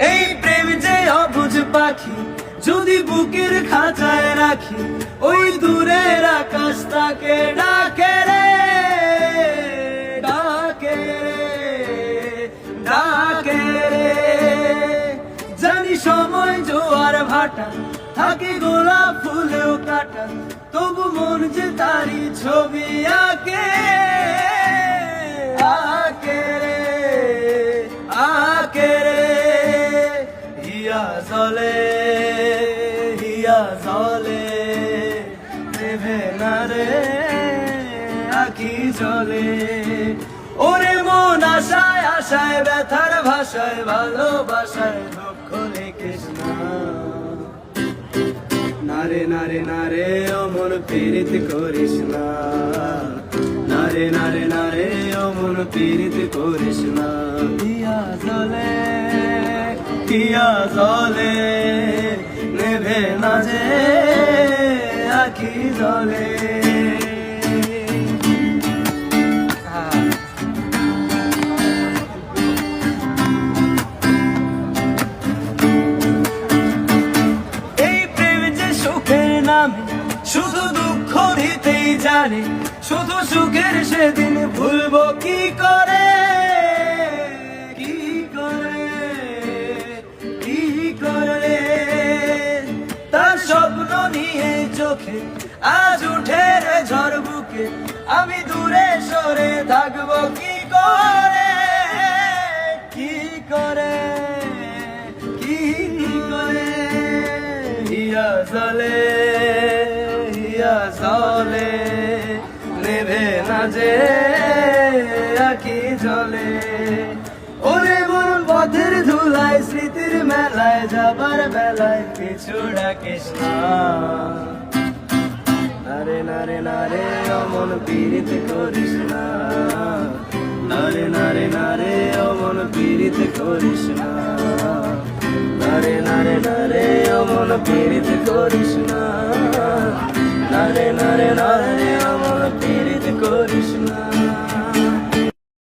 এই প্রেম যে অবুঝ পাখি, যদি বুকের খাঁচায় রাখি, ওই দূরের আকাশ তাকে ডাকে রে, ডাকে রে, ডাকে রে। জানি সময় জোয়ার ভাটা, থাকে গোলাপ ফুলেও কাটা, তবু মন যে তারি ছবি আঁকে, আঁকে রে, আঁকে রে। হিয়া জলে, হিয়া জলে, নেভে না রে আখি জলে। ওরে মন আশায় আশায়, ব্যথার ভাষায়, ভালোবাসায় দুঃখ লিখিস না। নারে নারে নারে অমন পীড়িত করিস না, নারে নারে নারে অমন পীড়িত করিস না। হিয়া জলে, হিয়া জলে, নেভে না যে আখি জলে। শুধু দুঃখ দিতেই জানে, শুধু সুখের সেদিন ভুলবো কি করে, কি করে, কি করে। তার স্বপ্ন নিয়ে চোখে আজ উঠে রে ঝড় বুকে, আমি দূরে সরে থাকবো কি করে, কি করে, কি করে। হিয়া জলে, হিয়া জলে, নেভে না যে আখি জলে। ওরে মন পথের ধুলায়, স্মৃতির মেলায়, যাবার বেলায় পিছু ডাকিস না। নারে নারে নারে অমন পীড়িত করিস না, নারে নারে নারে অমন পীড়িত করিস না, নারে নারে নারে অমন পীড়িত করিস না, নারে নারে নারে